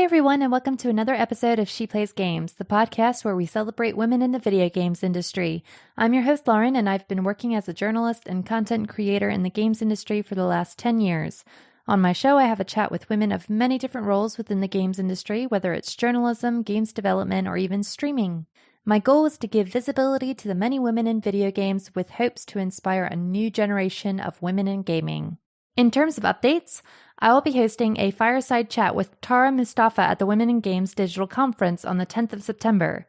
Hi, everyone, and welcome to another episode of She Plays Games, the podcast where we celebrate women in the video games industry. I'm your host, Lauren, and I've been working as a journalist and content creator in the games industry for the last 10 years. On my show, I have a chat with women of many different roles within the games industry, whether it's journalism, games development, or even streaming. My goal is to give visibility to the many women in video games with hopes to inspire a new generation of women in gaming. In terms of updates, I will be hosting a fireside chat with Tara Mustafa at the Women in Games Digital Conference on the 10th of September.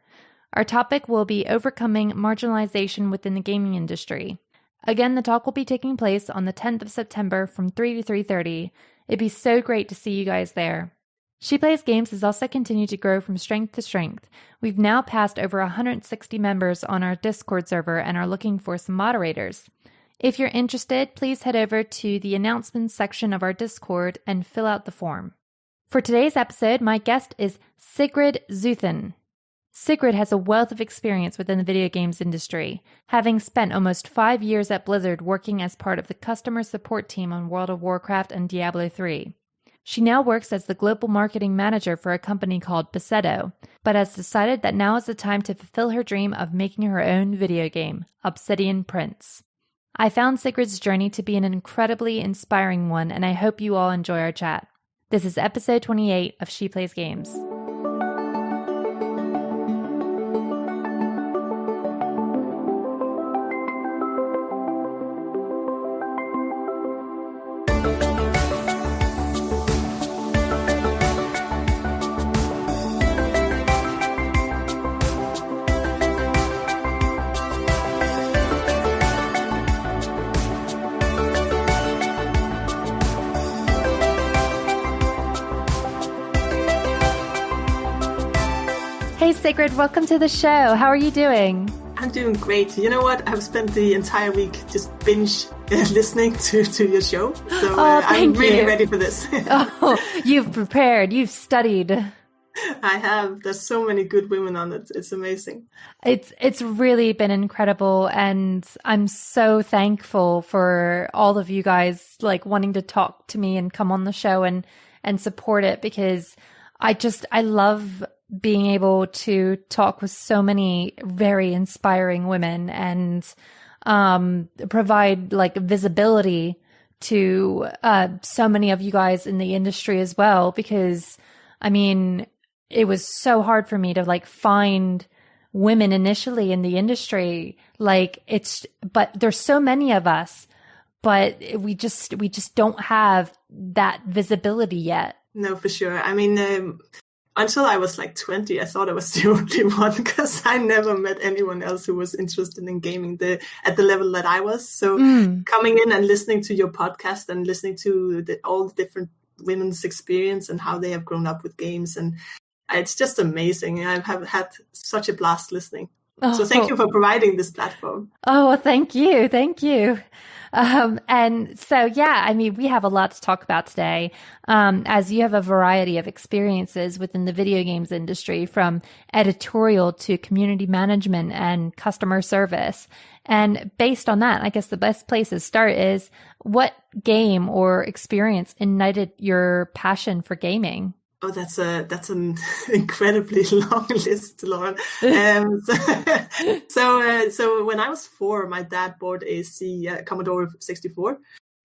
Our topic will be overcoming marginalization within the gaming industry. Again, the talk will be taking place on the 10th of September from 3 to 3:30. It'd be so great to see you guys there. She Plays Games has also continued to grow from strength to strength. We've now passed over 160 members on our Discord server and are looking for some moderators. If you're interested, please head over to the announcements section of our Discord and fill out the form. For today's episode, my guest is Sigrid Zeuthen. Sigrid has a wealth of experience within the video games industry, having spent almost 5 years at Blizzard working as part of the customer support team on World of Warcraft and Diablo 3. She now works as the global marketing manager for a company called Besedo, but has decided that now is the time to fulfill her dream of making her own video game, Obsidian Prince. I found Sigrid's journey to be an incredibly inspiring one, and I hope you all enjoy our chat. This is episode 28 of She Plays Games. Hey Sigrid, welcome to the show. How are you doing? I'm doing great. You know what? I've spent the entire week just binge listening to your show. So I'm really ready for this. Oh, you've prepared. You've studied. I have. There's so many good women on it. It's amazing. It's really been incredible. And I'm so thankful for all of you guys like wanting to talk to me and come on the show and support it, because I love being able to talk with so many very inspiring women and provide like visibility to so many of you guys in the industry as well, because I mean, it was so hard for me to like find women initially in the industry. But there's so many of us, but we just don't have that visibility yet. No, for sure. I mean, until I was like 20, I thought I was the only one, because I never met anyone else who was interested in gaming at the level that I was. So coming in and listening to your podcast and listening to all the different women's experience and how they have grown up with games, and it's just amazing. I have had such a blast listening. So thank you for providing this platform. Oh, well, thank you. Thank you. And so, yeah, I mean, we have a lot to talk about today, as you have a variety of experiences within the video games industry, from editorial to community management and customer service. And based on that, I guess the best place to start is, what game or experience ignited your passion for gaming? Oh, that's an incredibly long list, Lauren. So when I was 4, my dad bought a Commodore 64,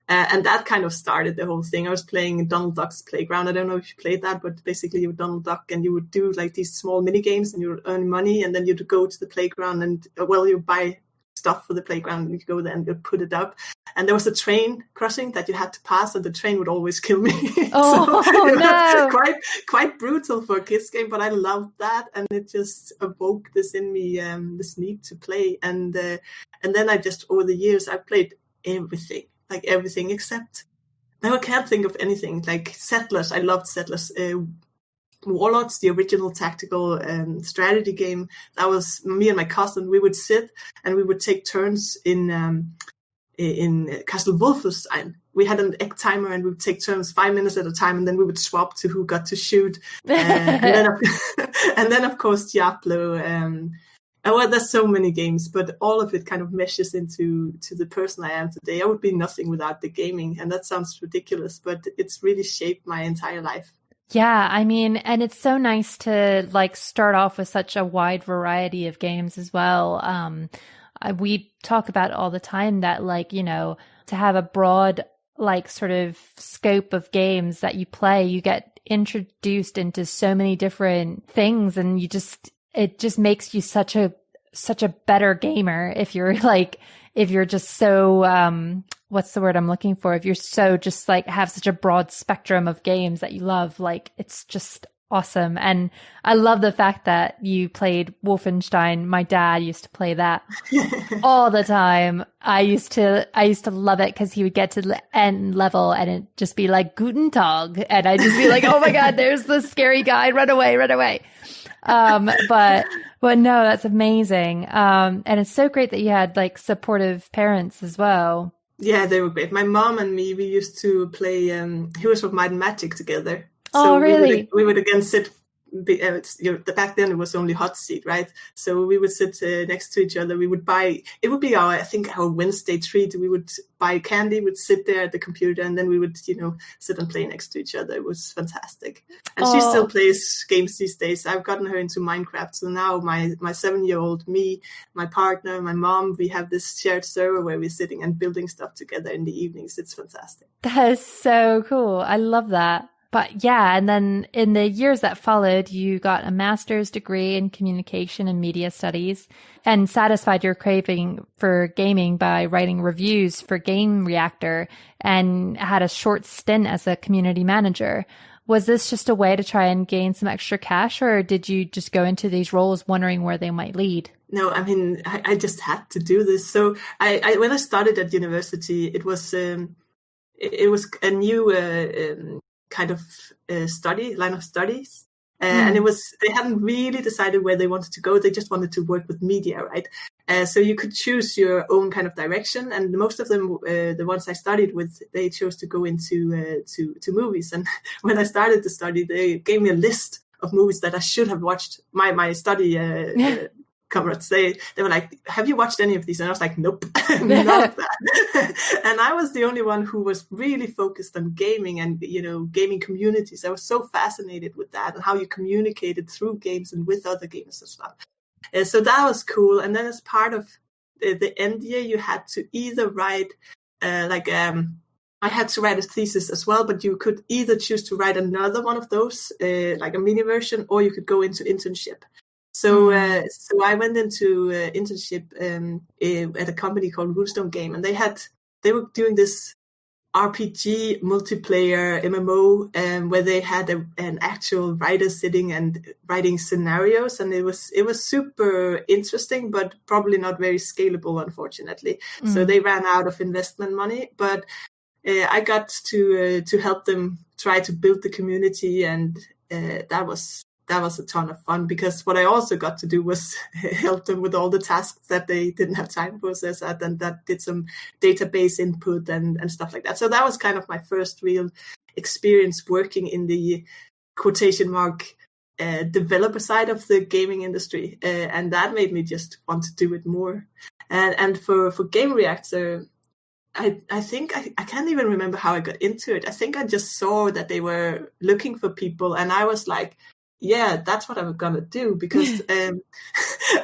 and that kind of started the whole thing. I was playing Donald Duck's Playground. I don't know if you played that, but basically you were Donald Duck, and you would do like these small mini games, and you would earn money, and then you'd go to the playground, and you buy stuff for the playground, and you go there and you put it up. And there was a train crossing that you had to pass, and the train would always kill me. Oh, so no. Quite brutal for a kids game, but I loved that, and it just awoke this in me, this need to play. And then I just, over the years, I've played everything except, now I can't think of anything, like Settlers. I loved Settlers. Warlords, the original tactical strategy game. That was me and my cousin. We would sit and we would take turns in Castle Wolfenstein. We had an egg timer, and we would take turns 5 minutes at a time, and then we would swap to who got to shoot. And then of course Diablo. Well, there's so many games, but all of it kind of meshes into the person I am today. I would be nothing without the gaming, and that sounds ridiculous, but it's really shaped my entire life. Yeah, I mean, and it's so nice to like start off with such a wide variety of games as well. We talk about all the time that like, to have a broad like sort of scope of games that you play, you get introduced into so many different things and it just makes you such a better gamer if you're like, if you're just so, what's the word I'm looking for? If you're so just like have such a broad spectrum of games that you love, like it's just awesome. And I love the fact that you played Wolfenstein. My dad used to play that all the time. I used to love it because he would get to the end level and it'd just be like Guten Tag. And I'd just be like, oh my God, there's the scary guy. Run away, run away. But no, that's amazing. And it's so great that you had like supportive parents as well. Yeah, they were great. My mom and me, we used to play Heroes of Might and Magic together. Oh, So really? we would again sit. Back then it was only hot seat, right? So we would sit next to each other. We would buy. It would be our Wednesday treat. We would buy candy. We'd sit there at the computer, and then we would sit and play next to each other. It was fantastic. And she still plays games these days. I've gotten her into Minecraft. So now my 7-year-old, me, my partner, my mom, we have this shared server where we're sitting and building stuff together in the evenings. It's fantastic. That is so cool. I love that. But yeah, and then in the years that followed, you got a master's degree in communication and media studies and satisfied your craving for gaming by writing reviews for Game Reactor and had a short stint as a community manager. Was this just a way to try and gain some extra cash, or did you just go into these roles wondering where they might lead? No, I mean, I just had to do this. So I when I started at university, it was a new kind of line of studies. And they hadn't really decided where they wanted to go. They just wanted to work with media, right? So you could choose your own kind of direction. And most of them, the ones I studied with, they chose to go into to movies. And when I started to study, they gave me a list of movies that I should have watched. My study comrades, they were like, have you watched any of these? And I was like, nope, none of that. And I was the only one who was really focused on gaming and gaming communities. I was so fascinated with that and how you communicated through games and with other games and stuff. So that was cool. And then as part of the end year, you had to either write I had to write a thesis as well, but you could either choose to write another one of those, like a mini version, or you could go into internship. So I went into internship at a company called Runestone Game, and they were doing this RPG multiplayer MMO where they had an actual writer sitting and writing scenarios, and it was super interesting, but probably not very scalable, unfortunately. So they ran out of investment money, but I got to help them try to build the community, and that was a ton of fun, because what I also got to do was help them with all the tasks that they didn't have time for, and that did some database input and stuff like that. So that was kind of my first real experience working in the quotation mark developer side of the gaming industry, and that made me just want to do it more. And for Game Reactor, I think I can't even remember how I got into it. I think I just saw that they were looking for people, and I was like, yeah, that's what I'm gonna do, because I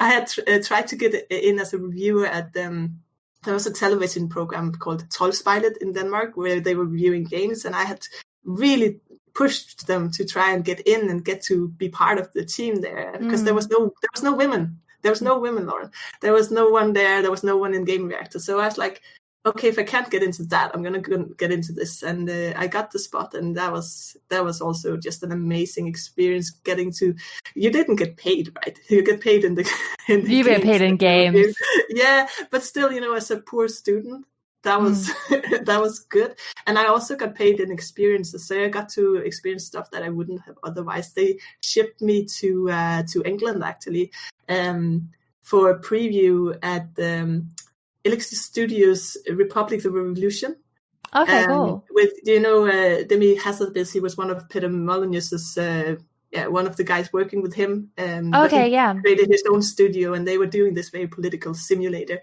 had tried to get in as a reviewer at there was a television program called Troldspejlet in Denmark where they were reviewing games, and I had really pushed them to try and get in and get to be part of the team there, because there was no women. There was no women, Lauren. There was no one there. There was no one in Game Reactor. So I was like, okay, if I can't get into that, I'm going to get into this. And I got the spot, and that was also just an amazing experience getting to, you didn't get paid, right? You get paid in the you get paid in games. Yeah, but still, as a poor student, that was that was good. And I also got paid in experiences. So I got to experience stuff that I wouldn't have otherwise. They shipped me to England, actually, for a preview at Elixir Studios' Republic of the Revolution. Okay, cool. With, Demi Hasselbis, he was one of Peter Molyneux's, one of the guys working with him. Okay, he created his own studio, and they were doing this very political simulator.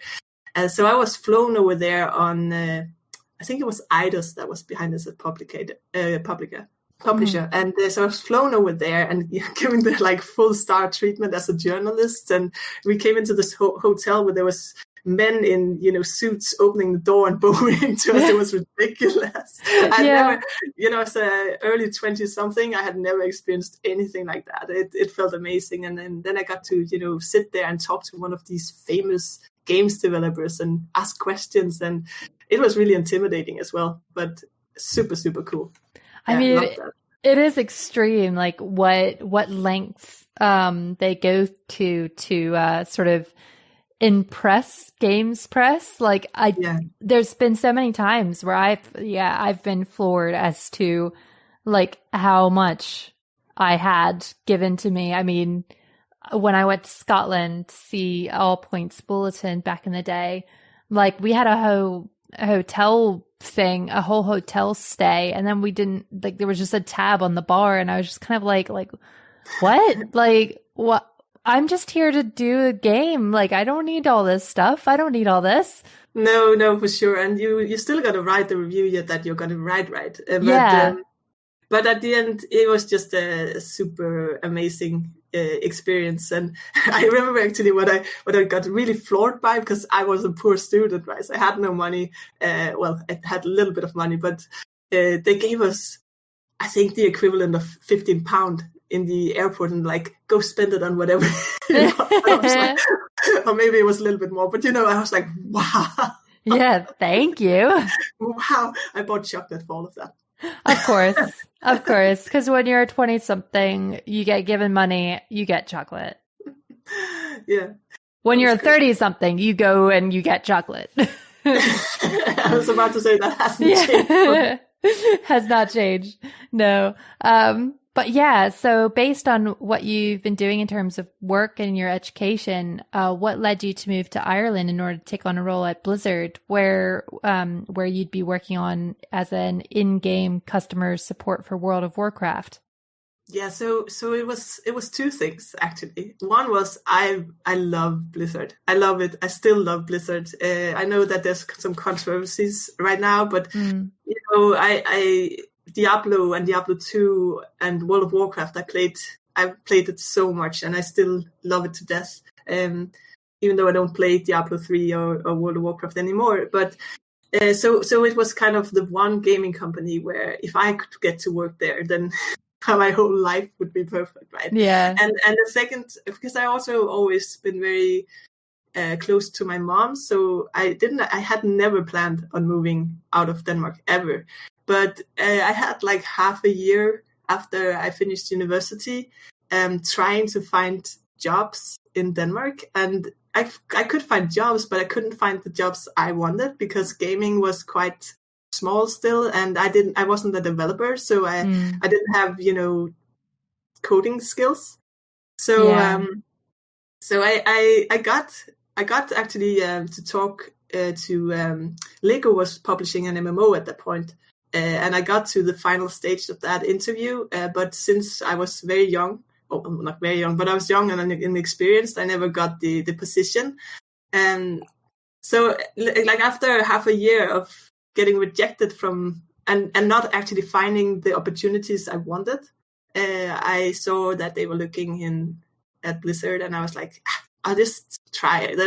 So I was flown over there on, I think it was Eidos that was behind us at Publica. publisher. And so I was flown over there and given the like full star treatment as a journalist. And we came into this hotel where there was men in, you know, suits opening the door and bowing to us. It was ridiculous. I never, you know, as a early 20-something, I had never experienced anything like that. It felt amazing. And then I got to, you know, sit there and talk to one of these famous games developers and ask questions. And it was really intimidating as well, but super, super cool. I mean, it is extreme, like what lengths they go to sort of impress games press. Like there's been so many times where I've been floored as to like how much I had given to me. I mean, when I went to Scotland to see All Points Bulletin back in the day, like we had a hotel thing, a whole hotel stay, and then we didn't, like, there was just a tab on the bar, and I was just kind of like what? Like, what? I'm just here to do a game. Like, I don't need all this stuff. I don't need all this. No, for sure. And you still got to write the review that you're going to write, right? But at the end, it was just a super amazing experience. And I remember actually what I got really floored by, because I was a poor student, right? So I had no money. Well, I had a little bit of money, but they gave us, I think, the equivalent of £15 in the airport, and like, go spend it on whatever. Like, or maybe it was a little bit more, but you know, I was like, wow. Yeah, thank you. Wow, I bought chocolate for all of that. Of course. Because when you're 20-something, you get given money, you get chocolate. Yeah. When you're 30-something, you go and you get chocolate. I was about to say that hasn't changed. Has not changed. No. But yeah, so based on what you've been doing in terms of work and your education, what led you to move to Ireland in order to take on a role at Blizzard, where you'd be working on as an in-game customer support for World of Warcraft? Yeah, so it was two things actually. One was I love Blizzard. I love it. I still love Blizzard. I know that there's some controversies right now, but you know, I Diablo and Diablo 2 and World of Warcraft, I played it so much, and I still love it to death. Even though I don't play Diablo 3 or World of Warcraft anymore. But so it was kind of the one gaming company where if I could get to work there, then my whole life would be perfect, right? Yeah. And the second, because I also always been very close to my mom, so I had never planned on moving out of Denmark ever. But I had like half a year after I finished university trying to find jobs in Denmark. And I could find jobs, but I couldn't find the jobs I wanted, because gaming was quite small still. And I wasn't a developer, so I didn't have, you know, coding skills. So so I got actually to talk to Lego was publishing an MMO at that point. And I got to the final stage of that interview, but since I was very young, not very young, but I was young and inexperienced, I never got the position. And so, like, after half a year of getting rejected from and not actually finding the opportunities I wanted, I saw that they were looking at Blizzard, and I was like, I'll just try it.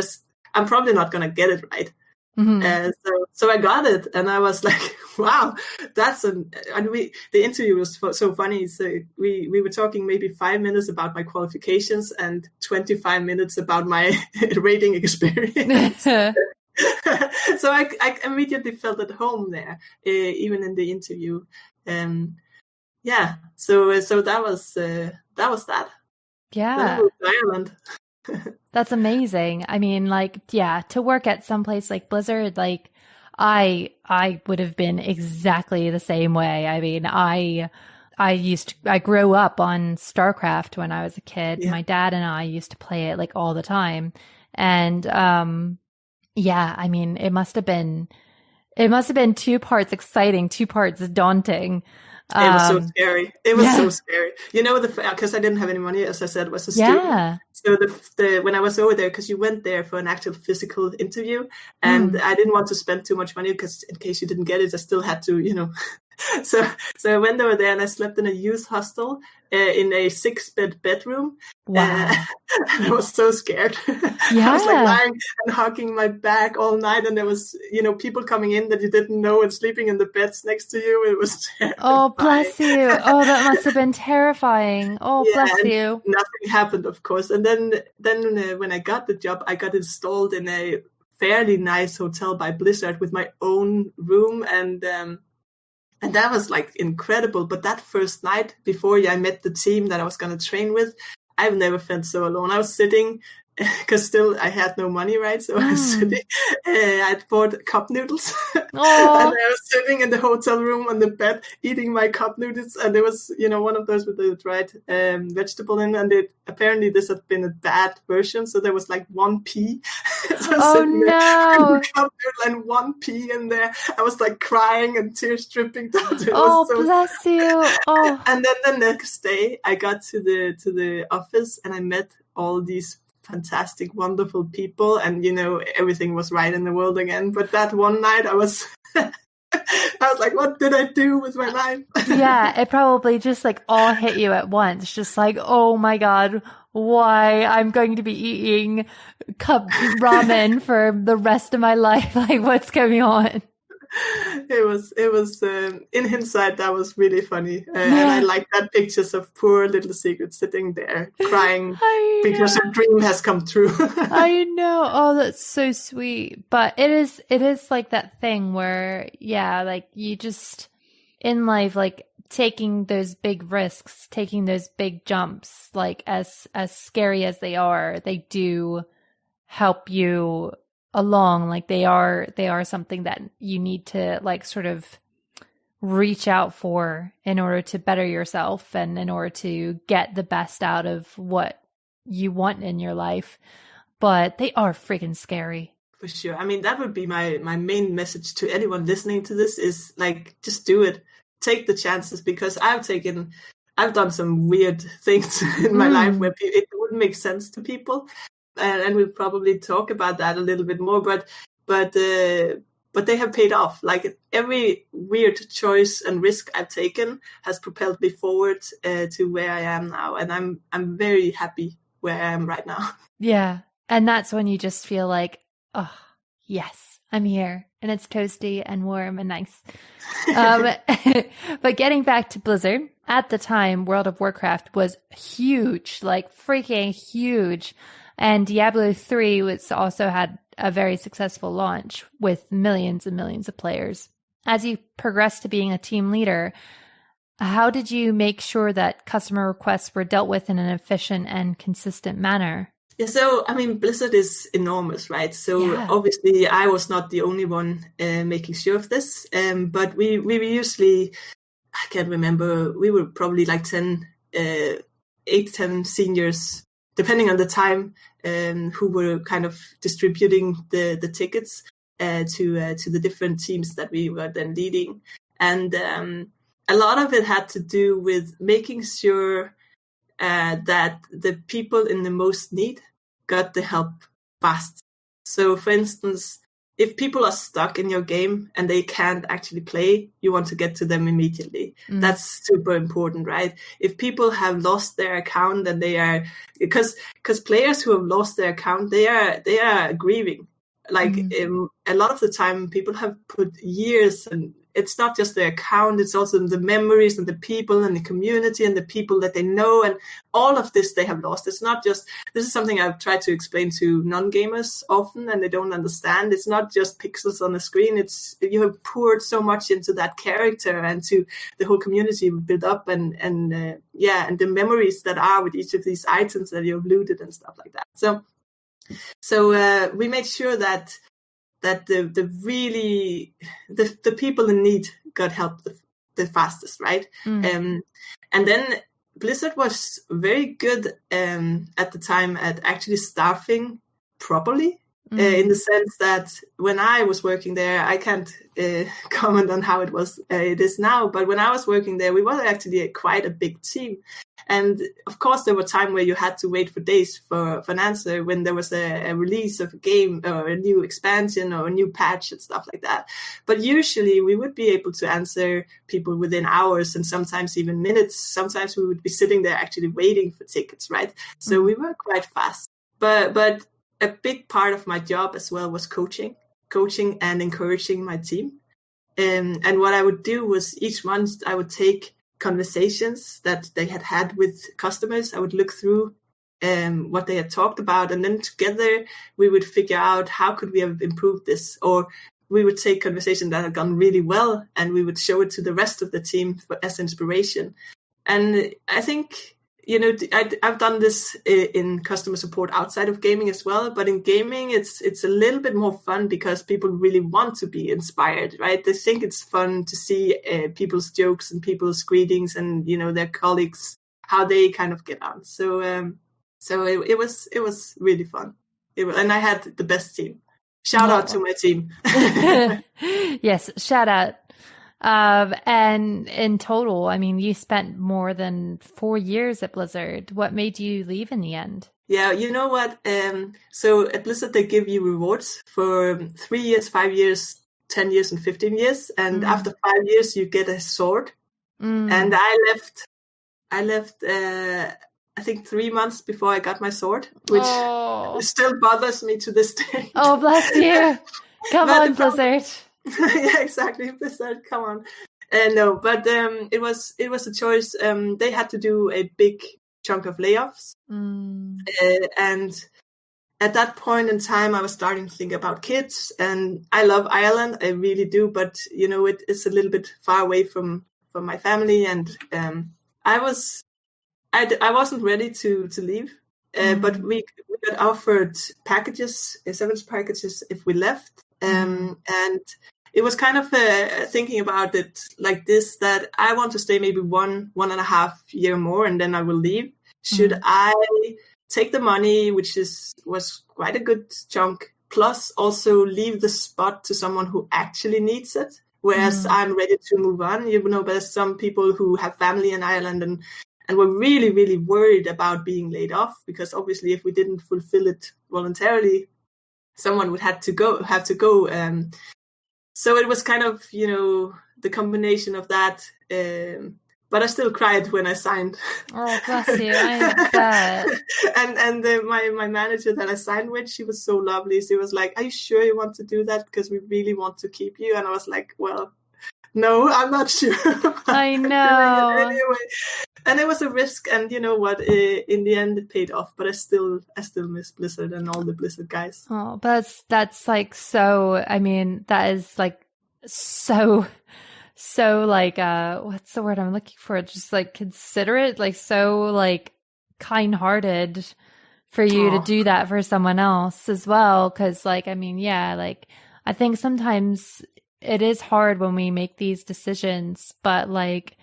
I'm probably not going to get it right. Mm-hmm. So I got it, and I was like, wow, the interview was so funny. So we were talking maybe 5 minutes about my qualifications and 25 minutes about my rating experience. So I immediately felt at home there, even in the interview. Yeah, so that was that. Yeah. Then I moved to Ireland. That's amazing. I mean, like, yeah, to work at some place like Blizzard, like, I would have been exactly the same way. I mean, I grew up on StarCraft when I was a kid. Yeah. My dad and I used to play it like all the time. And, yeah, I mean, it must have been 2 parts exciting, 2 parts daunting. It was so scary. It was so scary. You know, because I didn't have any money, as I said, was a student. So when I was over there, because you went there for an actual physical interview, and I didn't want to spend too much money, because in case you didn't get it, I still had to, you know, So I went over there and I slept in a youth hostel in a 6-bed bedroom. Wow. I was so scared. Yeah. I was like lying and hugging my back all night, and there was, people coming in that you didn't know and sleeping in the beds next to you. It was terrifying. Oh, bless you. Oh, that must have been terrifying. Oh, Yeah, bless you. Nothing happened, of course. And then when I got the job, I got installed in a fairly nice hotel by Blizzard with my own room, and that was like incredible. But that first night before I met the team that I was going to train with, I've never felt so alone. I was sitting, because still I had no money, right? So I was sitting, I'd bought cup noodles. And I was sitting in the hotel room on the bed eating my cup noodles. And there was, one of those with the dried vegetable in, and apparently this had been a bad version. So there was like 1 pea. So oh, no. Cup noodle and 1 pea in there. I was like crying and tears dripping down. Bless you. Oh. And then the next day I got to the office and I met all these fantastic, wonderful people, and everything was right in the world again. But that one night I was like, what did I do with my life? Yeah, it probably just like all hit you at once. Just like, oh my God, why I'm going to be eating cup ramen for the rest of my life. Like, what's going on? It was in hindsight, that was really funny. And I like that pictures of poor little Sigrid sitting there crying because her dream has come true. I know. Oh, that's so sweet. But it is like that thing where, like you just in life, like taking those big risks, taking those big jumps, like as scary as they are, they do help you along. Like they are something that you need to like sort of reach out for in order to better yourself and in order to get the best out of what you want in your life. But they are freaking scary. For sure. I mean, that would be my main message to anyone listening to this is like, just do it. Take the chances, because I've done some weird things in my life where it wouldn't make sense to people. And we'll probably talk about that a little bit more, but they have paid off. Like every weird choice and risk I've taken has propelled me forward to where I am now, and I'm very happy where I am right now. Yeah, and that's when you just feel like, oh yes, I'm here, and it's toasty and warm and nice. But getting back to Blizzard, at the time, World of Warcraft was huge, like freaking huge. And Diablo 3 also had a very successful launch with millions and millions of players. As you progressed to being a team leader, how did you make sure that customer requests were dealt with in an efficient and consistent manner? Yeah, so, I mean, Blizzard is enormous, right? So obviously I was not the only one making sure of this, but we usually, I can't remember, we were probably like 10 seniors, depending on the time, who were kind of distributing the tickets to the different teams that we were then leading. And a lot of it had to do with making sure that the people in the most need got the help fast. So, for instance, if people are stuck in your game and they can't actually play, you want to get to them immediately. That's super important, right? If people have lost their account and they are, because players who have lost their account, they are grieving. Like a lot of the time, people have put years, and it's not just their account, it's also the memories and the people and the community and the people that they know, and all of this they have lost. It's not just, this is something I've tried to explain to non-gamers often, and they don't understand. It's not just pixels on the screen. It's, you have poured so much into that character and to the whole community you've built up, and the memories that are with each of these items that you've looted and stuff like that. So we made sure that the people in need got help the fastest, right? And then Blizzard was very good at the time at actually staffing properly, in the sense that when I was working there, I can't comment on how it is now, but when I was working there, we were actually quite a big team. And of course, there were times where you had to wait for days for an answer when there was a release of a game or a new expansion or a new patch and stuff like that. But usually we would be able to answer people within hours and sometimes even minutes. Sometimes we would be sitting there actually waiting for tickets, right? So we were quite fast. But a big part of my job as well was coaching and encouraging my team. And what I would do was each month I would take conversations that they had with customers. I would look through what they had talked about, and then together we would figure out how could we have improved this, or we would take conversation that had gone really well and we would show it to the rest of the team as inspiration. And I think, I've done this in customer support outside of gaming as well, but in gaming, it's a little bit more fun because people really want to be inspired, right? They think it's fun to see people's jokes and people's greetings and, their colleagues, how they kind of get on. So it was really fun. And I had the best team. Shout out to my team. Yes, shout out. And in total, I mean, you spent more than 4 years at Blizzard. What made you leave in the end? Yeah, you know what? So at Blizzard, they give you rewards for 3 years, 5 years, 10 years, and 15 years. And after 5 years, you get a sword. And I left, I think 3 months before I got my sword, which still bothers me to this day. Oh, bless you. Come on, Blizzard. Yeah, exactly. Blizzard, come on. No, but it was a choice. They had to do a big chunk of layoffs, and at that point in time, I was starting to think about kids. And I love Ireland, I really do, but it's a little bit far away from my family, and I wasn't ready to leave. But we got offered packages, severance packages, if we left. And it was kind of thinking about it like this, that I want to stay maybe 1.5 year more, and then I will leave. Should I take the money, which was quite a good chunk, plus also leave the spot to someone who actually needs it, whereas I'm ready to move on. There's some people who have family in Ireland and were really, really worried about being laid off, because obviously if we didn't fulfill it voluntarily, someone would have to go. So it was kind of, the combination of that. But I still cried when I signed. Oh, bless you. I bet. And my manager that I signed with, she was so lovely. She was like, "Are you sure you want to do that? Because we really want to keep you." And I was like, "Well, no, I'm not sure." I know. Anyway, and it was a risk, and you know what? In the end, it paid off. But I still miss Blizzard and all the Blizzard guys. Oh, that's like so. I mean, that is like so like what's the word I'm looking for? Just like considerate, like so like kind-hearted for you to do that for someone else as well. Because like, I mean, yeah, like I think sometimes it is hard when we make these decisions, but like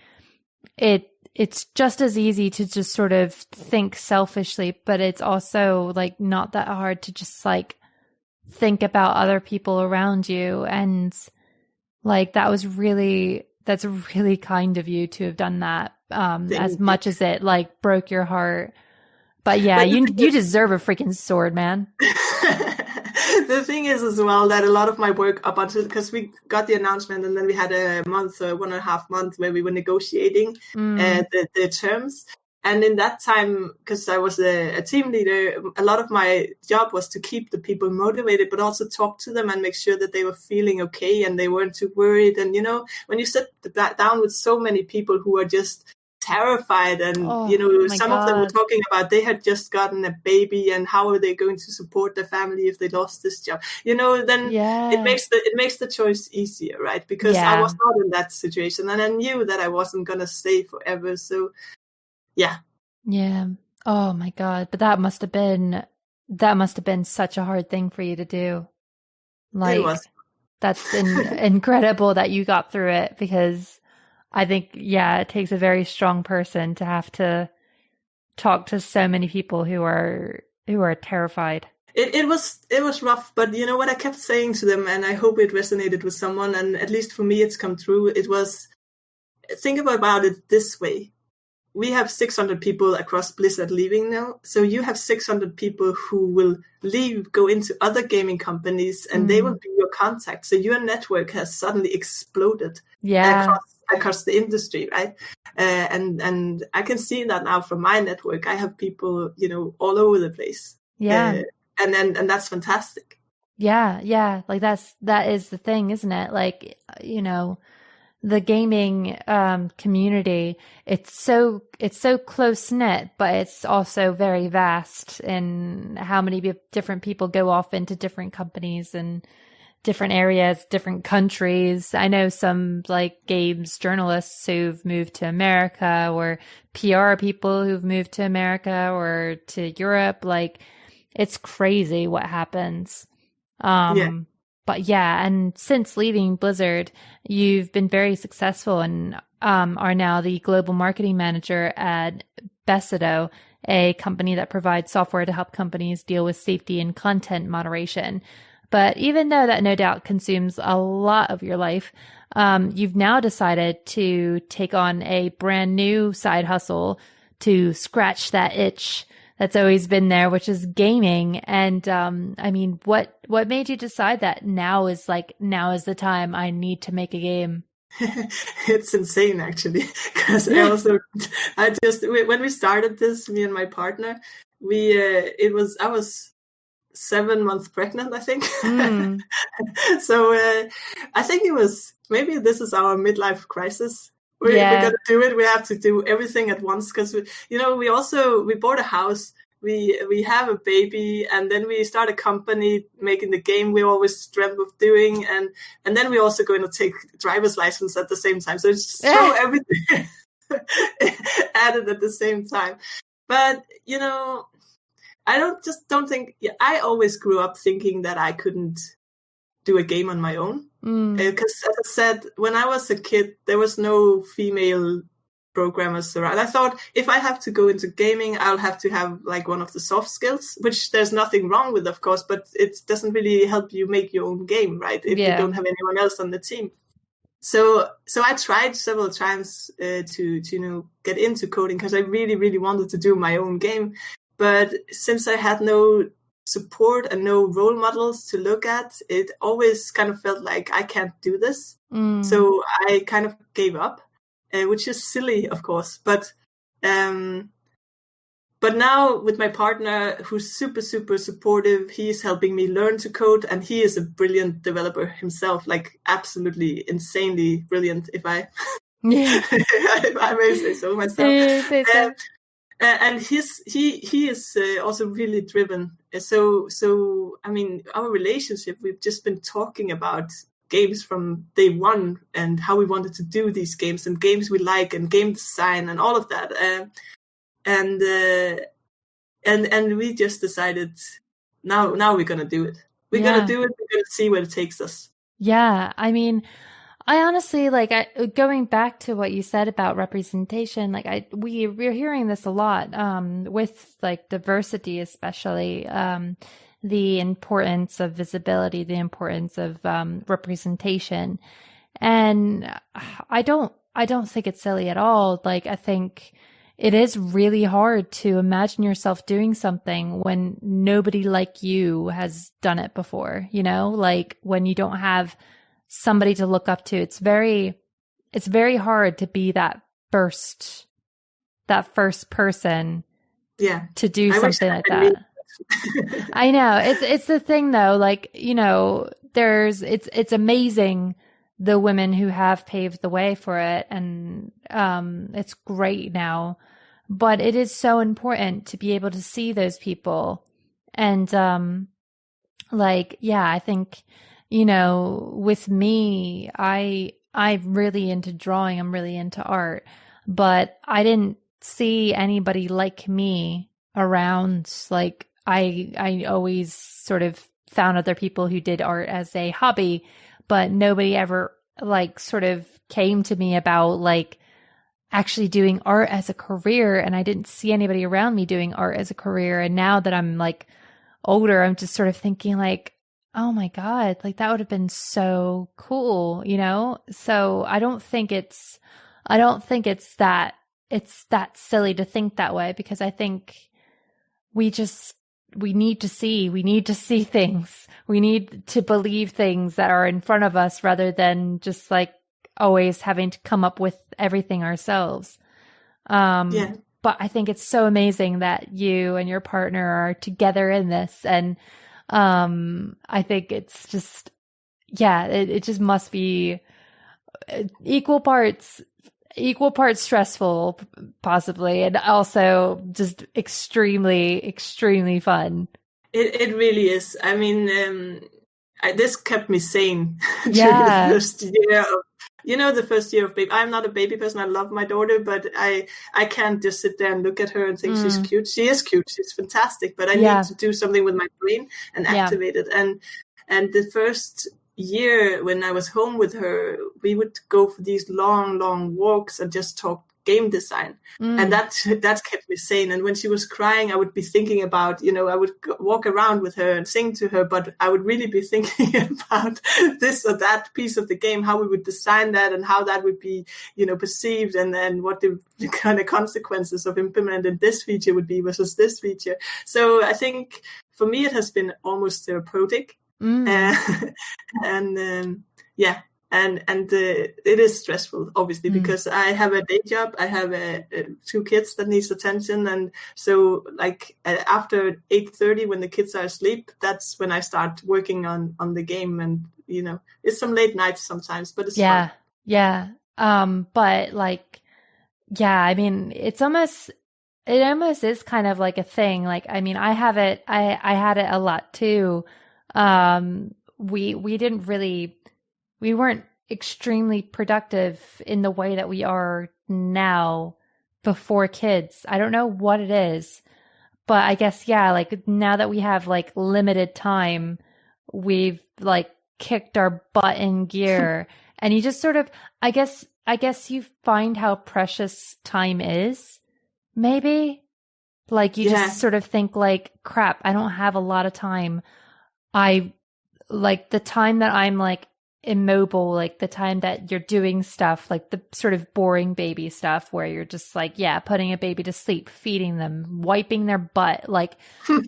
it's just as easy to just sort of think selfishly, but it's also like not that hard to just like think about other people around you. And like that's really kind of you to have done that, as much as it like broke your heart. But yeah, you deserve a freaking sword, man. The thing is as well that a lot of my work up until, because we got the announcement and then we had a month or 1.5 months where we were negotiating the terms. And in that time, because I was a team leader, a lot of my job was to keep the people motivated, but also talk to them and make sure that they were feeling okay and they weren't too worried. And, when you sit down with so many people who are just terrified and, some of them were talking about they had just gotten a baby and how are they going to support their family if they lost this job, then it makes the choice easier, right? Because I was not in that situation and I knew that I wasn't going to stay forever. So, yeah. Oh my God. But that must have been such a hard thing for you to do. Like, it was. That's incredible that you got through it, because I think, it takes a very strong person to have to talk to so many people who are terrified. It was rough, but you know what I kept saying to them, and I hope it resonated with someone, and at least for me it's come through. It was, think about it this way. we have 600 people across Blizzard leaving now. So you have 600 people who will leave, go into other gaming companies, and they will be your contact. So your network has suddenly exploded across the industry, right? And I can see that now from my network. I have people, all over the place. Yeah. And that's fantastic. Yeah. Like that is the thing, isn't it? Like, the gaming community, it's so close knit, but it's also very vast in how many different people go off into different companies and different areas, different countries. I know some like games journalists who've moved to America, or PR people who've moved to America or to Europe. Like, it's crazy what happens. But yeah, and since leaving Blizzard, you've been very successful and are now the global marketing manager at Besedo, a company that provides software to help companies deal with safety and content moderation. But even though that no doubt consumes a lot of your life, you've now decided to take on a brand new side hustle to scratch that itch that's always been there, which is gaming. And I mean, what made you decide that now is the time I need to make a game? It's insane, actually, because when we started this, me and my partner, I was 7 months pregnant, I think. So I think it was, maybe this is our midlife crisis. If we're gonna do it, we have to do everything at once, because we bought a house, we have a baby, and then we start a company making the game we always dreamt of doing, and then we're also going to take driver's license at the same time. So it's just throw everything added at the same time. But I don't think. I always grew up thinking that I couldn't do a game on my own. Because, as I said, when I was a kid, there was no female programmers around. I thought, if I have to go into gaming, I'll have to have like one of the soft skills, which there's nothing wrong with, of course, but it doesn't really help you make your own game, right? If you don't have anyone else on the team. So I tried several times to get into coding, because I really, really wanted to do my own game. But since I had no support and no role models to look at, it always kind of felt like I can't do this. So I kind of gave up, which is silly, of course. But now with my partner, who's super, super supportive, he's helping me learn to code, and he is a brilliant developer himself, like absolutely insanely brilliant, if I if I may say so myself. And he is also really driven. So I mean, our relationship, we've just been talking about games from day one, and how we wanted to do these games, and games we like, and game design, and all of that. And we just decided, now we're gonna do it. We're gonna do it. We're gonna see where it takes us. Yeah, I mean, I honestly, going back to what you said about representation, we're hearing this a lot, with like diversity, especially, the importance of visibility, the importance of, representation. And I don't think it's silly at all. Like, I think it is really hard to imagine yourself doing something when nobody like you has done it before, like when you don't have somebody to look up to. It's very hard to be that first person to do something like that. I know. It's the thing though, like, it's amazing the women who have paved the way for it, and it's great now. But it is so important to be able to see those people. And I think, with me, I'm really into drawing. I'm really into art, but I didn't see anybody like me around. Like, I always sort of found other people who did art as a hobby, but nobody ever sort of came to me about actually doing art as a career. And I didn't see anybody around me doing art as a career. And now that I'm older, I'm just sort of thinking oh my God, that would have been so cool, So I don't think it's that that silly to think that way, because I think we need to see things. We need to believe things that are in front of us rather than just like always having to come up with everything ourselves. But I think it's so amazing that you and your partner are together in this. And I think it's just, it just must be equal parts stressful, possibly, and also just extremely, extremely fun. It really is. I mean, this kept me sane during the first year of, the first year of baby. I'm not a baby person. I love my daughter, but I can't just sit there and look at her and think she's cute. She is cute. She's fantastic, but I need to do something with my brain and activate it. And the first year when I was home with her, we would go for these long, long walks and just talk game design. And that kept me sane. And when she was crying, I would be thinking about, I would walk around with her and sing to her, but I would really be thinking about this or that piece of the game, how we would design that and how that would be, perceived, and then what the kind of consequences of implementing this feature would be versus this feature. So I think for me, it has been almost therapeutic. And it is stressful, obviously, because I have a day job. I have 2 kids that needs attention, and so like after 8:30, when the kids are asleep, that's when I start working on the game. And it's some late nights sometimes, but it's fun. But like, I mean, it almost is kind of like a thing. Like, I mean, I had it a lot too. We weren't extremely productive in the way that we are now before kids. I don't know what it is, but I guess, like now that we have like limited time, we've like kicked our butt in gear. And you just sort of, I guess you find how precious time is, maybe. Like you just sort of think like, crap, I don't have a lot of time. I like the time that I'm like immobile, like the time that you're doing stuff, like the sort of boring baby stuff where you're just like, putting a baby to sleep, feeding them, wiping their butt. Like,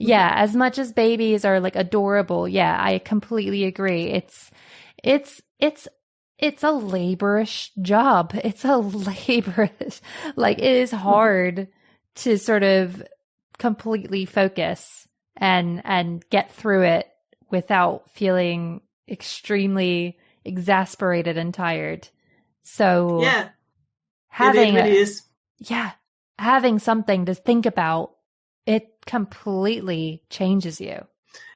as much as babies are like adorable. I completely agree. It's a laborious job. It's a laborious, like it is hard to sort of completely focus and get through it without feeling extremely exasperated and tired. So having having something to think about, it completely changes you.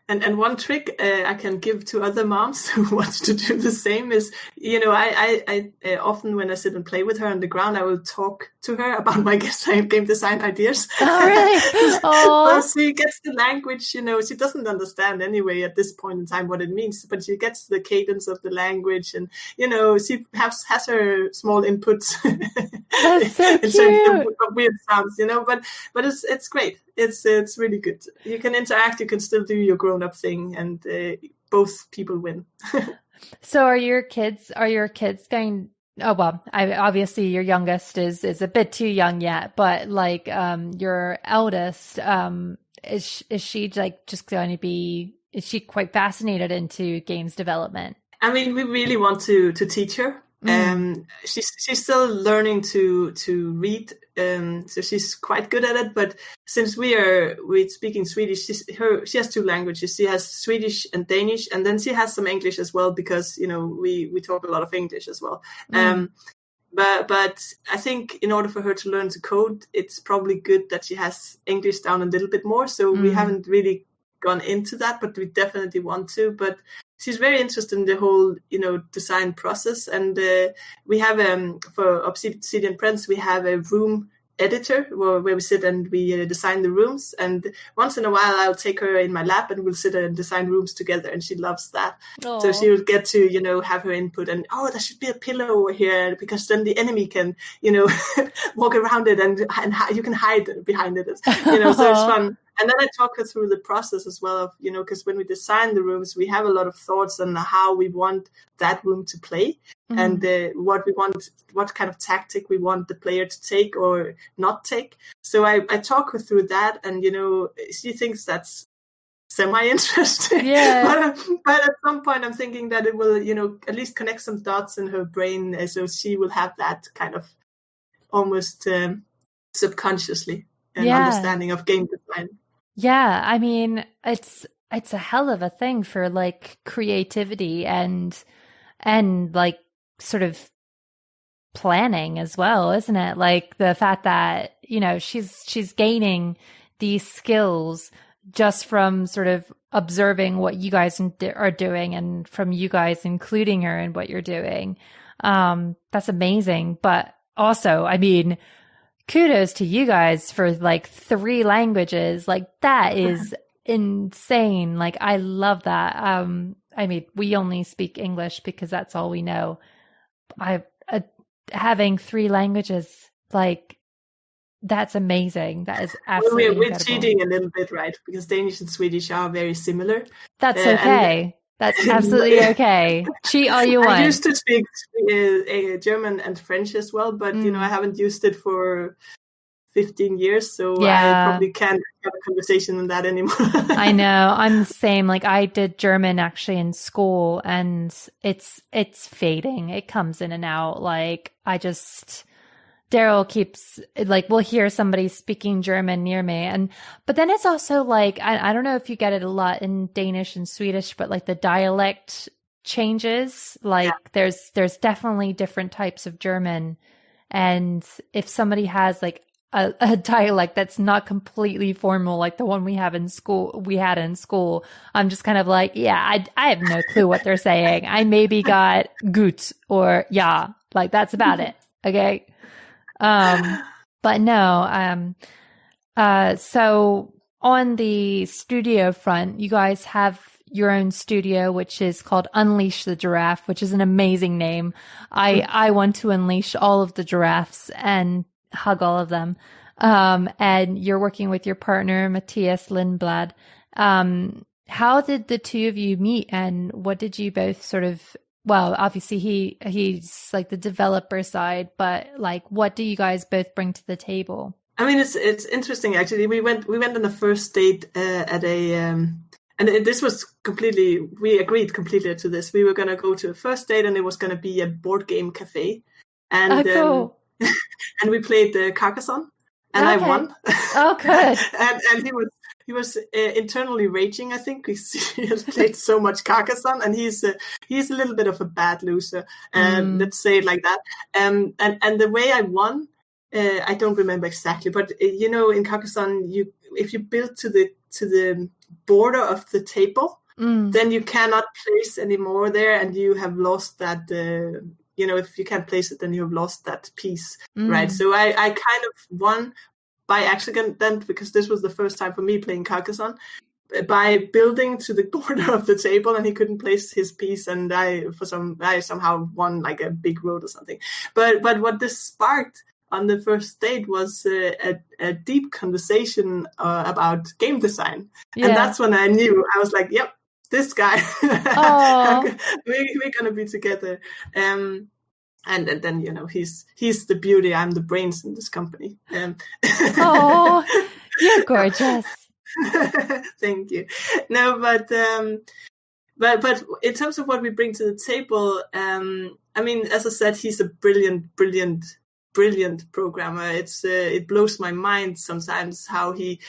And one trick I can give to other moms who want to do the same is, I often when I sit and play with her on the ground, I will talk to her about my game design ideas. Oh, really? So she gets the language, she doesn't understand anyway at this point in time what it means, but she gets the cadence of the language, and, she has her small inputs. That's so cute. Of weird sounds, but it's great. It's really good. You can interact. You can still do your grown-up thing, and both people win. So, are your kids going? Oh well, obviously your youngest is a bit too young yet, but like your eldest, is she like just going to be? Is she quite fascinated into games development? I mean, we really want to teach her. She's still learning to read, so she's quite good at it. But since we're speaking Swedish, she has 2 languages. She has Swedish and Danish, and then she has some English as well, because we talk a lot of English as well. But I think in order for her to learn to code, it's probably good that she has English down a little bit more. So we haven't really gone into that, but we definitely want to. But she's very interested in the whole, design process. And we have, for Obsidian Prince, we have a room editor where we sit and we design the rooms. And once in a while, I'll take her in my lap and we'll sit and design rooms together. And she loves that. Aww. So she will get to, have her input. And, there should be a pillar over here, because then the enemy can, walk around it and you can hide behind it. So it's fun. then I talk her through the process as well of, because when we design the rooms, we have a lot of thoughts on how we want that room to play, and what we want, what kind of tactic we want the player to take or not take. So I talk her through that, and she thinks that's semi-interesting. Yeah. but at some point I'm thinking that it will, at least connect some dots in her brain, so she will have that kind of almost subconsciously an understanding of game design. Yeah, I mean, it's a hell of a thing for like creativity and like sort of planning as well, isn't it? Like the fact that, she's gaining these skills just from sort of observing what you guys are doing and from you guys including her in what you're doing. That's amazing. But also, I mean, kudos to you guys for like 3 languages. Like that is insane. Like I love that. I mean, we only speak English because that's all we know. Having 3 languages, like that's amazing. That is absolutely we're incredible. cheating a little bit, right? Because Danish and Swedish are very similar. That's okay. That's absolutely okay. Cheat all you want. I used to speak German and French as well, but I haven't used it for 15 years, so I probably can't have a conversation on that anymore. I know. I'm the same. Like I did German actually in school, and it's fading. It comes in and out. Like Daryl keeps like, we'll hear somebody speaking German near me. But then it's also like, I don't know if you get it a lot in Danish and Swedish, but like the dialect changes. Like there's definitely different types of German. And if somebody has like a dialect that's not completely formal, like the one we had in school, I'm just kind of like, I have no clue what they're saying. I maybe got gut or ja, like that's about it. Okay. But no, so on the studio front, you guys have your own studio, which is called Unleash the Giraffe, which is an amazing name. I want to unleash all of the giraffes and hug all of them. And you're working with your partner, Matthias Lindblad. How did the two of you meet, and what did you both sort of, well, obviously he's like the developer side, but like what do you guys both bring to the table? I mean, it's interesting actually. We went on the first date at a and this was we agreed completely to this. We were going to go to a first date, and it was going to be a board game cafe, and cool. And we played Carcassonne, and I won. Oh, good. and he was internally raging, I think, because he has played so much Carcassonne, and he's a little bit of a bad loser. Let's say it like that. And the way I won, I don't remember exactly, but in Carcassonne, if you build to the border of the table, then you cannot place any more there, and you have lost that. If you can't place it, then you have lost that piece, right? So I kind of won by accident then, because this was the first time for me playing Carcassonne, by building to the border of the table, and he couldn't place his piece, and I somehow won like a big road or something. But what this sparked on the first date was a deep conversation about game design, and that's when I knew. I was like, "Yep, this guy, we're gonna be together." And then he's the beauty. I'm the brains in this company. Oh, you're gorgeous. Thank you. No, but in terms of what we bring to the table, I mean, as I said, he's a brilliant programmer. It blows my mind sometimes how he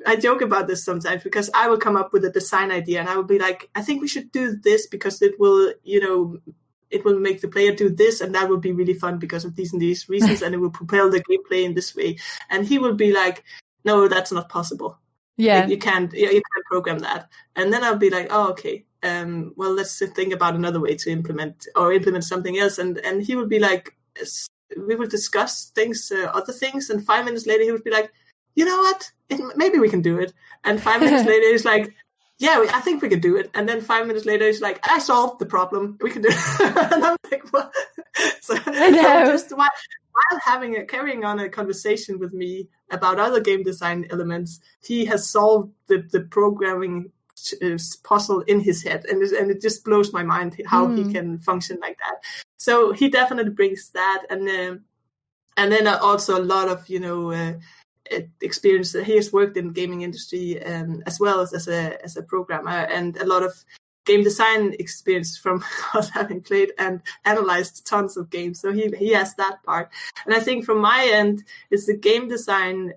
I joke about this sometimes, because I will come up with a design idea and I will be like, I think we should do this because it will, it will make the player do this, and that will be really fun because of these and these reasons, and it will propel the gameplay in this way. And he will be like, no, that's not possible. Yeah. Like, you can't program that. And then I'll be like, oh, okay. Well, let's think about another way to implement something else. And he would be like, we will discuss things, other things. And 5 minutes later, he would be like, you know what? Maybe we can do it. And 5 minutes later, he's like, yeah, I think we can do it. And then 5 minutes later, he's like, I solved the problem. We can do it. And I'm like, what? So just why while carrying on a conversation with me about other game design elements, he has solved the programming puzzle in his head, and it just blows my mind how he can function like that. So he definitely brings that, and then also a lot of experience. He has worked in the gaming industry as well as a programmer, and a lot of game design experience from us having played and analyzed tons of games. So he has that part. And I think from my end, it's the game design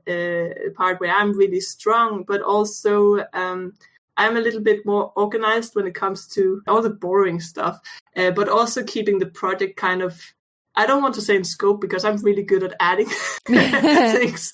part where I'm really strong, but also I'm a little bit more organized when it comes to all the boring stuff, but also keeping the project kind of, I don't want to say in scope because I'm really good at adding things,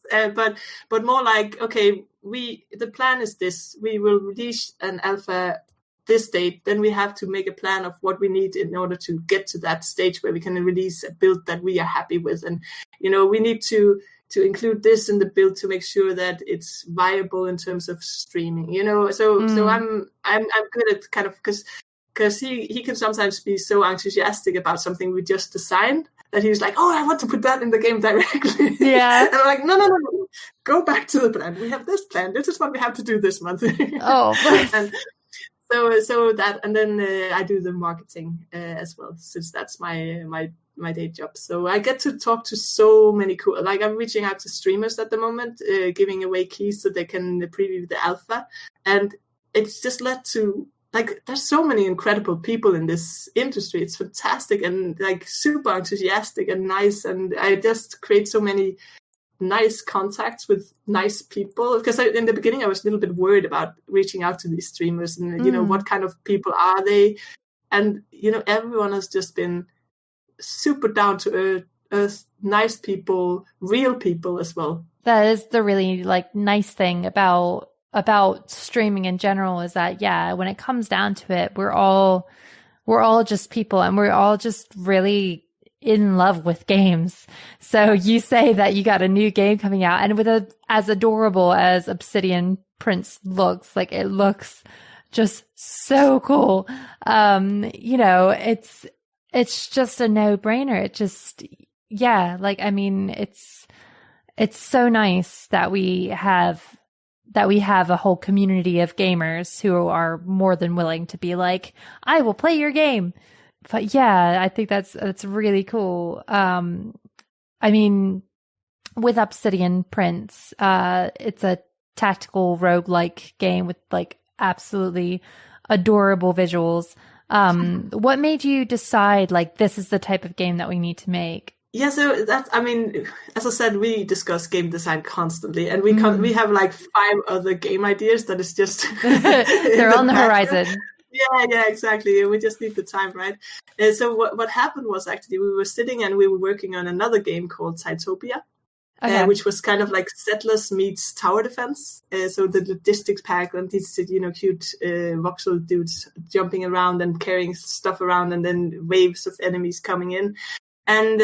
but more like, okay, the plan is this. We will release an alpha this date, then we have to make a plan of what we need in order to get to that stage where we can release a build that we are happy with. And, we need to include this in the build to make sure that it's viable in terms of streaming, so I'm good at kind of, because he can sometimes be so enthusiastic about something we just designed that he's like, oh, I want to put that in the game directly. Yeah. And I'm like, no, go back to the plan. We have this plan. This is what we have to do this month. Oh, and so that, and then I do the marketing as well, since that's my day job. So I get to talk to so many cool, like I'm reaching out to streamers at the moment, giving away keys so they can preview the alpha. And it's just led to, like, there's so many incredible people in this industry. It's fantastic and like super enthusiastic and nice. And I just create so many nice contacts with nice people, because in the beginning I was a little bit worried about reaching out to these streamers and what kind of people are they, and everyone has just been super down to earth, nice people, real people as well. That is the really nice thing about streaming in general, is that when it comes down to it, we're all just people, and we're all just really in love with games. So you say that you got a new game coming out, and with as adorable as Obsidian Prince looks, it looks just so cool. It's just a no-brainer. It just, it's so nice that we have a whole community of gamers who are more than willing to be like, I will play your game. But I think that's really cool. With Obsidian Prince, it's a tactical roguelike game with absolutely adorable visuals. What made you decide this is the type of game that we need to make? Yeah, so that's, as I said, we discuss game design constantly, and we have 5 other game ideas that is just they're on the horizon. Yeah, exactly. We just need the time, right? So what happened was, actually we were sitting and we were working on another game called Sightopia, which was kind of like Settlers meets Tower Defense. So the logistics pack and these cute voxel dudes jumping around and carrying stuff around, and then waves of enemies coming in. And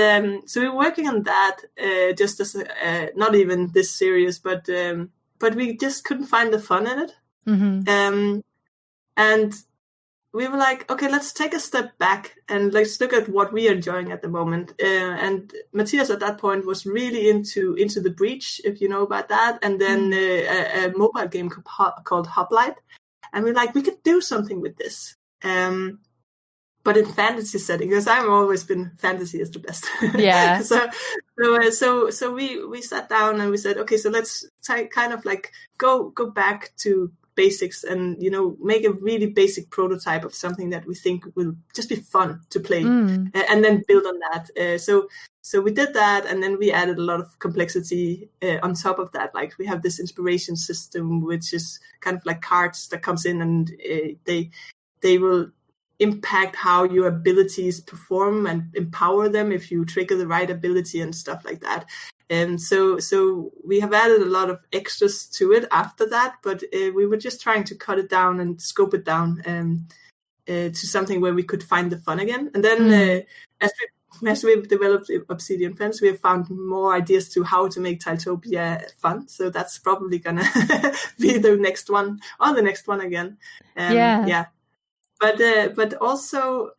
so we were working on that, just as not even this serious, but we just couldn't find the fun in it. Mm-hmm. And we were like, okay, let's take a step back and let's look at what we are enjoying at the moment. And Matthias at that point was really into The Breach, if you know about that, and then a mobile game called Hoplite. And we're like, we could do something with this. But in fantasy setting, because I've always been fantasy is the best. Yeah. So we sat down and we said, okay, so let's kind of go back to basics and make a really basic prototype of something that we think will just be fun to play, and then build on that. So we did that, and then we added a lot of complexity on top of that. We have this inspiration system, which is kind of like cards that comes in, and they will impact how your abilities perform and empower them if you trigger the right ability and stuff like that. And so we have added a lot of extras to it after that, but we were just trying to cut it down and scope it down to something where we could find the fun again. And then as we've developed Obsidian Prince, we have found more ideas to how to make Tiltopia fun. So that's probably gonna be the next one, or the next one again. Yeah. But also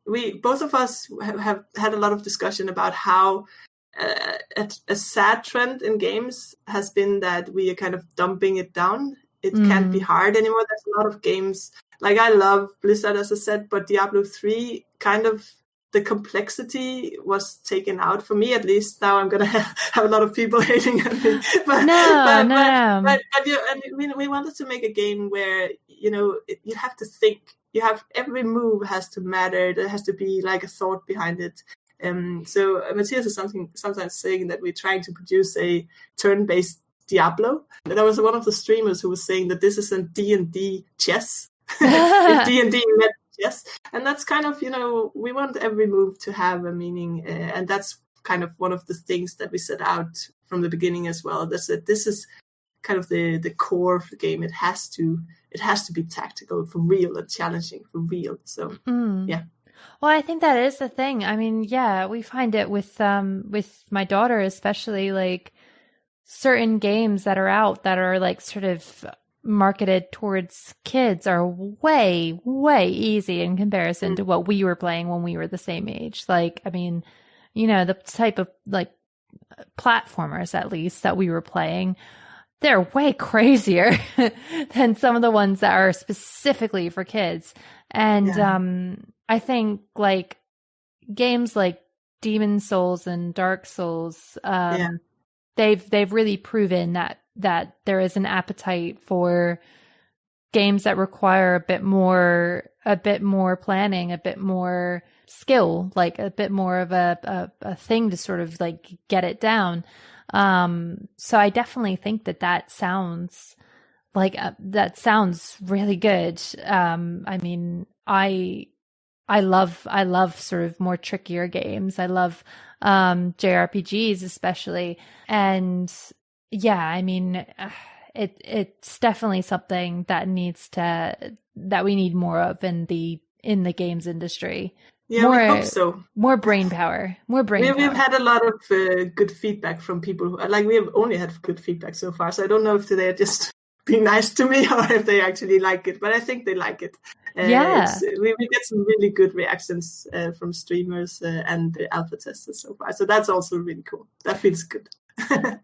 we both of us have had a lot of discussion about how a sad trend in games has been that we are kind of dumping it down. It can't be hard anymore. There's a lot of games. Like, I love Blizzard, as I said, but Diablo 3 kind of, the complexity was taken out for me, at least. Now I'm going to have a lot of people hating at me. But, No. But we wanted to make a game where, you have to think. Every move has to matter. There has to be like a thought behind it. So Matthias is sometimes saying that we're trying to produce a turn-based Diablo. There was one of the streamers who was saying that this is a D&D chess. If D&D met chess. And that's kind of, we want every move to have a meaning. And that's kind of one of the things that we set out from the beginning as well. This is kind of the core of the game. It has to be tactical for real and challenging for real. So, yeah. Well, I think that is the thing. I mean, yeah, we find it with my daughter, especially, like, certain games that are out that are like sort of marketed towards kids are way, way easy in comparison to what we were playing when we were the same age. Like, I mean, the type of like platformers, at least, that we were playing, they're way crazier than some of the ones that are specifically for kids. And I think like games like Demon Souls and Dark Souls, they've really proven that there is an appetite for games that require a bit more planning, a bit more skill, like a bit more of a thing to sort of like get it down. So I definitely think that sounds like that sounds really good. I mean, I love sort of more trickier games. I love JRPGs especially. And yeah, I mean, it's definitely something that we need more of in the games industry. Yeah, we hope so. More brain power. We've had a lot of good feedback from people. We have only had good feedback so far. So I don't know if they're just being nice to me or if they actually like it. But I think they like it. We get some really good reactions from streamers and the alpha testers so far. So that's also really cool. That feels good.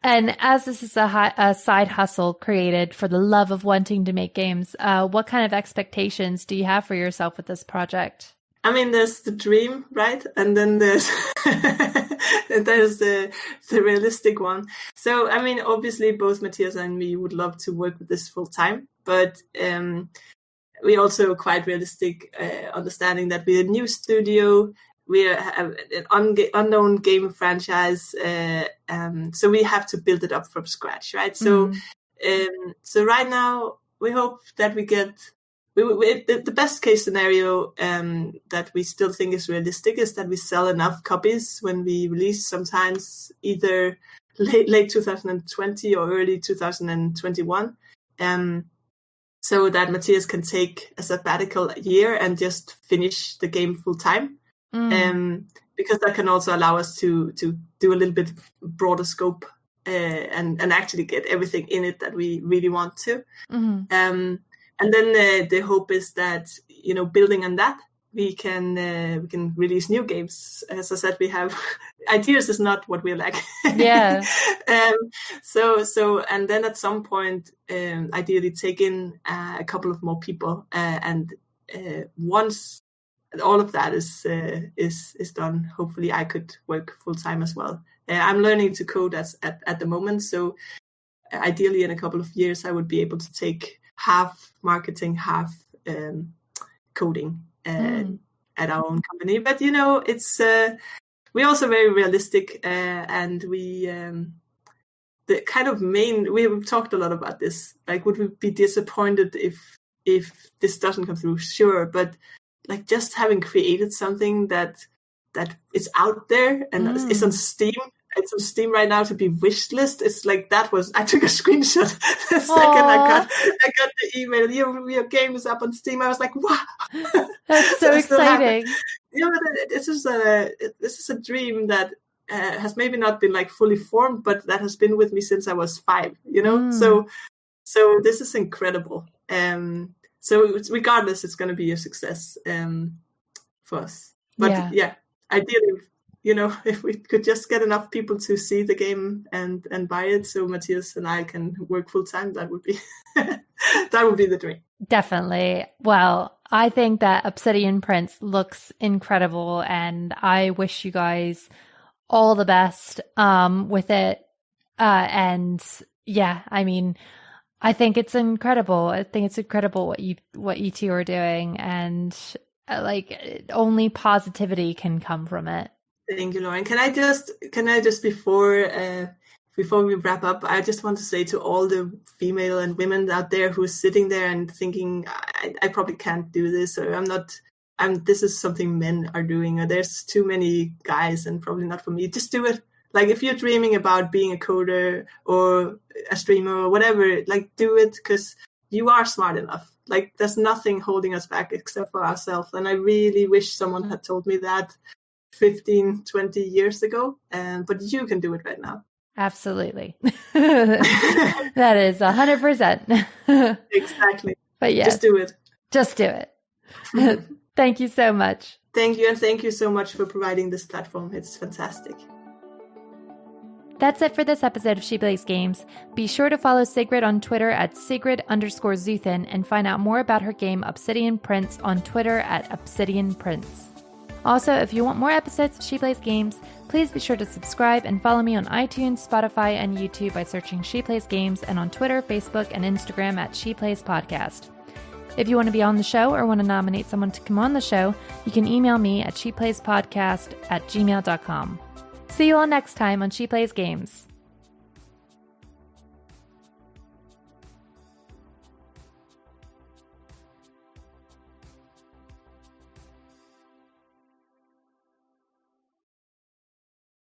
And as this is a side hustle created for the love of wanting to make games, what kind of expectations do you have for yourself with this project? I mean, there's the dream, right? And then there's the realistic one. So, I mean, obviously, both Matthias and me would love to work with this full time, but we also quite realistic, understanding that we're a new studio. We have an unknown game franchise, so we have to build it up from scratch, right? So, so right now we hope that we get. The best case scenario that we still think is realistic is that we sell enough copies when we release, sometimes either late 2020 or early 2021, so that Matthias can take a sabbatical year and just finish the game full time. Because that can also allow us to do a little bit broader scope and actually get everything in it that we really want to. And then the hope is that, building on that, we can release new games. As I said, we have ideas is not what we like. Yeah. So and then at some point, ideally take in a couple of more people, and once all of that is done, hopefully I could work full time as well. I'm learning to code at the moment, so ideally in a couple of years I would be able to take half marketing, half coding at our own company. But it's we're also very realistic, and we the kind of we've talked a lot about this. Like, would we be disappointed if this doesn't come through? Sure, but like just having created something that is out there and is on Steam. It's on Steam right now to be wishlist. It's like I took a screenshot the second I got the email. Your game is up on Steam. I was like, wow. That's so exciting. This is a dream that has maybe not been like fully formed, but that has been with me since I was 5, So this is incredible. So regardless, it's going to be a success for us. But yeah, ideally, if we could just get enough people to see the game and buy it, so Matthias and I can work full time, that would be that would be the dream. Definitely. Well, I think that Obsidian Prince looks incredible, and I wish you guys all the best with it. And yeah, I mean, I think it's incredible. I think it's incredible what you two are doing, and only positivity can come from it. Thank you, Lauren. Can I just before we wrap up, I just want to say to all the female and women out there who are sitting there and thinking, I probably can't do this, or this is something men are doing, or there's too many guys and probably not for me. Just do it. Like, if you're dreaming about being a coder or a streamer or whatever, like, do it, because you are smart enough. Like, there's nothing holding us back except for ourselves. And I really wish someone had told me that 15, 20 years ago. But you can do it right now. Absolutely. That is 100%. Exactly. But yes, just do it. Just do it. Thank you so much. Thank you. And thank you so much for providing this platform. It's fantastic. That's it for this episode of She Plays Games. Be sure to follow Sigrid on Twitter at Sigrid_Zeuthen and find out more about her game Obsidian Prince on Twitter at Obsidian Prince. Also, if you want more episodes of She Plays Games, please be sure to subscribe and follow me on iTunes, Spotify, and YouTube by searching She Plays Games, and on Twitter, Facebook, and Instagram at She Plays Podcast. If you want to be on the show or want to nominate someone to come on the show, you can email me at sheplayspodcast@gmail.com. See you all next time on She Plays Games.